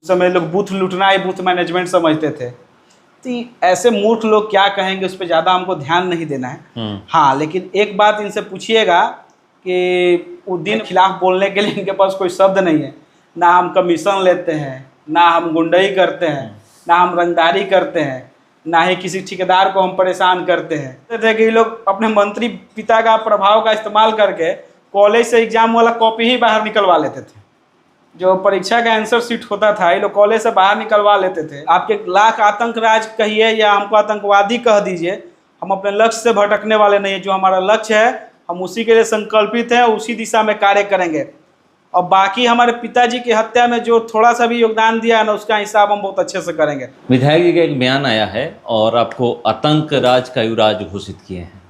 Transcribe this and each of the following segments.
समय लोग बूथ लूटना ही बूथ मैनेजमेंट समझते थे। तो ऐसे मूर्ख लोग क्या कहेंगे उस पर ज़्यादा हमको ध्यान नहीं देना है। हाँ, लेकिन एक बात इनसे पूछिएगा कि उस दिन खिलाफ बोलने के लिए इनके पास कोई शब्द नहीं है। ना हम कमीशन लेते हैं, ना हम गुंडई करते हैं, ना हम रंगदारी करते हैं, ना ही किसी ठेकेदार को हम परेशान करते हैं। कहते थे कि ये लोग अपने मंत्री पिता का प्रभाव का इस्तेमाल करके कॉलेज से एग्जाम वाला कॉपी ही बाहर निकलवा लेते थे। जो परीक्षा का आंसर शीट होता था ये लोग कॉलेज से बाहर निकलवा लेते थे। आपके लाख आतंक राज कहिए या हमको आतंकवादी कह दीजिए, हम अपने लक्ष्य से भटकने वाले नहीं है। जो हमारा लक्ष्य है हम उसी के लिए संकल्पित हैं, उसी दिशा में कार्य करेंगे। और बाकी हमारे पिताजी की हत्या में जो थोड़ा सा भी योगदान दिया है ना, उसका हिसाब हम बहुत अच्छे से करेंगे। विधायक जी का एक बयान आया है और आपको आतंक राज का युवराज घोषित किए हैं।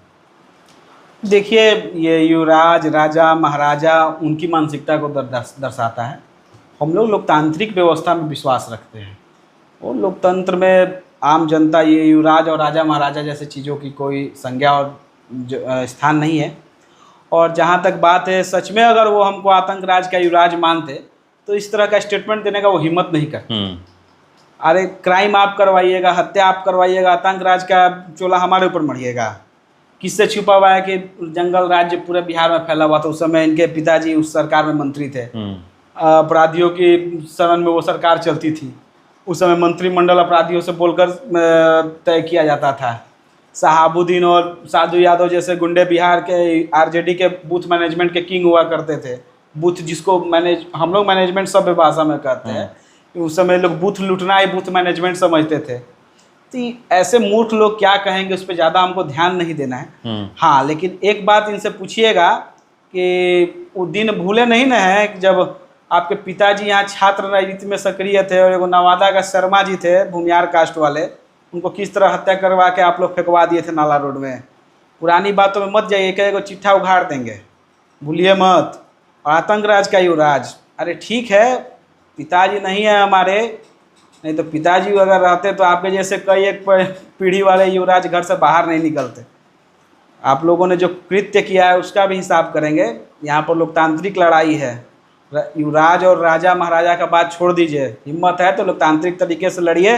देखिए, ये युवराज, राजा, महाराजा उनकी मानसिकता को दर्शाता है। हम लोग लोकतांत्रिक व्यवस्था में विश्वास रखते हैं और लोकतंत्र में आम जनता ये युवराज और राजा महाराजा जैसे चीज़ों की कोई संज्ञा और स्थान नहीं है। और जहाँ तक बात है, सच में अगर वो हमको आतंक राज का युवराज मानते तो इस तरह का स्टेटमेंट देने का वो हिम्मत नहीं करते। अरे क्राइम आप करवाइएगा, हत्या आप करवाइएगा, आतंक राज का चोला हमारे ऊपर मढ़िएगा। किससे छुपा हुआ है कि जंगल राज्य पूरे बिहार में फैला हुआ था। उस समय इनके पिताजी उस सरकार में मंत्री थे। अपराधियों की शरण में वो सरकार चलती थी। उस समय मंत्रिमंडल अपराधियों से बोलकर तय किया जाता था। शहाबुद्दीन और साधु यादव जैसे गुंडे बिहार के आरजेडी के बूथ मैनेजमेंट के किंग हुआ करते थे। बूथ जिसको हम लोग मैनेजमेंट सभ्य भाषा में कहते हैं। उस समय लोग बूथ लूटना ही बूथ मैनेजमेंट समझते थे। तो ऐसे मूर्ख लोग क्या कहेंगे उस पर ज़्यादा हमको ध्यान नहीं देना है। हाँ, लेकिन एक बात इनसे पूछिएगा कि वो दिन भूले नहीं ना है जब आपके पिताजी यहाँ छात्र राजनीति में सक्रिय थे और एगो नवादा का शर्मा जी थे भूमियार कास्ट वाले, उनको किस तरह हत्या करवा के आप लोग फेंकवा दिए थे नाला रोड में। पुरानी बातों में मत जाइए, कहेगा चिट्ठा उखाड़ देंगे, भूलिए मत। और आतंक राज का युवराज, अरे ठीक है पिताजी नहीं है हमारे, नहीं तो पिताजी अगर रहते तो आपके जैसे कई एक पीढ़ी वाले युवराज घर से बाहर नहीं निकलते। आप लोगों ने जो कृत्य किया है उसका भी हिसाब करेंगे। यहाँ पर लोकतांत्रिक लड़ाई है। युवराज और राजा महाराजा का बात छोड़ दीजिए, हिम्मत है तो लोकतांत्रिक तरीके से लड़िए।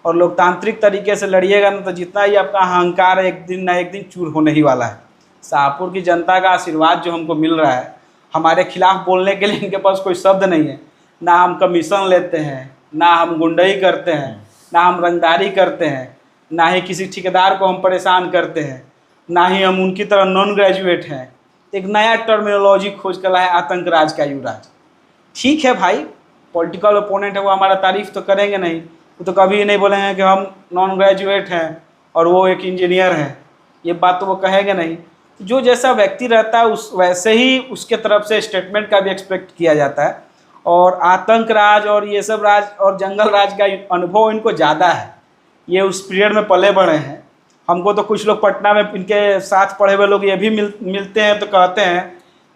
और लोकतांत्रिक तरीके से लड़िएगा ना तो जितना ही आपका अहंकार एक दिन ना एक दिन चूर होने ही वाला है। शाहपुर की जनता का आशीर्वाद जो हमको मिल रहा है, हमारे खिलाफ बोलने के लिए इनके पास कोई शब्द नहीं है। ना हम कमीशन लेते हैं, ना हम गुंडई करते हैं, ना हम रंगदारी करते हैं, ना ही किसी ठेकेदार को हम परेशान करते हैं, ना ही हम उनकी तरह नॉन ग्रेजुएट हैं। एक नया टर्मिनोलॉजी खोज कर लाए आतंक राज का युवराज। ठीक है भाई, पॉलिटिकल ओपोनेंट है, वो हमारा तारीफ तो करेंगे नहीं, वो तो कभी नहीं बोलेंगे कि हम नॉन ग्रेजुएट हैं और वो एक इंजीनियर हैं। ये बात तो वो कहेंगे नहीं। जो जैसा व्यक्ति रहता है उस वैसे ही उसके तरफ से स्टेटमेंट का भी एक्सपेक्ट किया जाता है। और आतंक राज और ये सब राज और जंगल राज का अनुभव इनको ज़्यादा है। ये उस पीरियड में पले बढ़े हैं। हमको तो कुछ लोग पटना में इनके साथ पढ़े हुए लोग ये भी मिलते हैं तो कहते हैं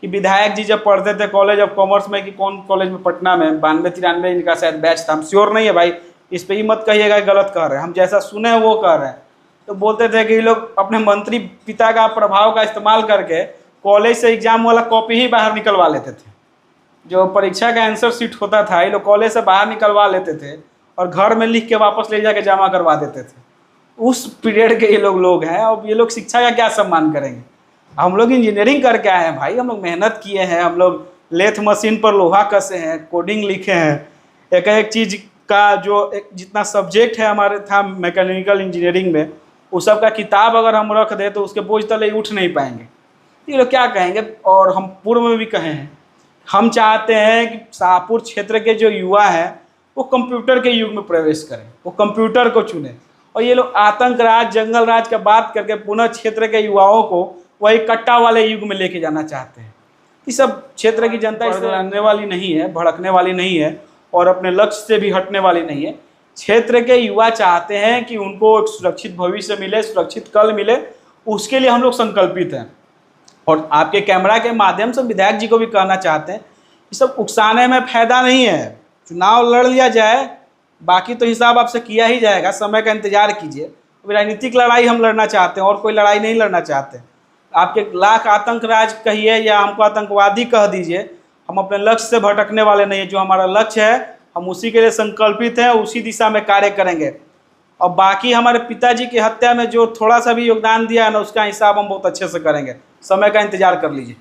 कि विधायक जी जब पढ़ते थे कॉलेज ऑफ कॉमर्स में, कि कौन कॉलेज में, पटना में 92-93 इनका शायद बैच था, हम श्योर नहीं है भाई, इस पर ही मत कहिएगा गलत कह रहे हैं, हम जैसा सुने हैं वो कह रहे हैं। तो बोलते थे कि ये लोग अपने मंत्री पिता का प्रभाव का इस्तेमाल करके कॉलेज से एग्जाम वाला कॉपी ही बाहर निकलवा लेते थे। जो परीक्षा का आंसर शीट होता था ये लोग कॉलेज से बाहर निकलवा लेते थे और घर में लिख के वापस ले जाके जमा करवा देते थे। उस पीरियड के ये लोग हैं। अब ये लोग शिक्षा का क्या सम्मान करेंगे। हम लोग इंजीनियरिंग करके आए हैं भाई, हम लोग मेहनत किए हैं, हम लोग लेथ मशीन पर लोहा कसे हैं, कोडिंग लिखे हैं। एक एक चीज़ का जो जितना सब्जेक्ट है हमारे था मैकेनिकल इंजीनियरिंग में, उस सब का किताब अगर हम रख दें तो उसके बोझ तले उठ नहीं पाएंगे। ये लोग क्या कहेंगे। और हम पूर्व में भी कहे हैं, हम चाहते हैं कि शाहपुर क्षेत्र के जो युवा हैं वो कंप्यूटर के युग में प्रवेश करें, वो कंप्यूटर को चुने। और ये लोग आतंक राज, जंगल राज का बात करके पुनः क्षेत्र के युवाओं को वही कट्टा वाले युग में लेके जाना चाहते हैं। इस सब क्षेत्र की जनता इससे लड़ने वाली नहीं है, भड़कने वाली नहीं है और अपने लक्ष्य से भी हटने वाली नहीं है। क्षेत्र के युवा चाहते हैं कि उनको एक सुरक्षित भविष्य मिले, सुरक्षित कल मिले, उसके लिए हम लोग संकल्पित हैं। और आपके कैमरा के माध्यम से विधायक जी को भी कहना चाहते हैं, ये सब उकसाने में फायदा नहीं है। चुनाव लड़ लिया जाए, बाकी तो हिसाब आपसे किया ही जाएगा, समय का इंतजार कीजिए। राजनीतिक लड़ाई हम लड़ना चाहते हैं और कोई लड़ाई नहीं लड़ना चाहते। आपके लाख आतंक राज कहिए या हमको आतंकवादी कह दीजिए, हम अपने लक्ष्य से भटकने वाले नहीं है। जो हमारा लक्ष्य है हम उसी के लिए संकल्पित हैं, उसी दिशा में कार्य करेंगे। और बाकी हमारे पिताजी की हत्या में जो थोड़ा सा भी योगदान दिया है ना, उसका हिसाब हम बहुत अच्छे से करेंगे। समय का इंतजार कर लीजिए।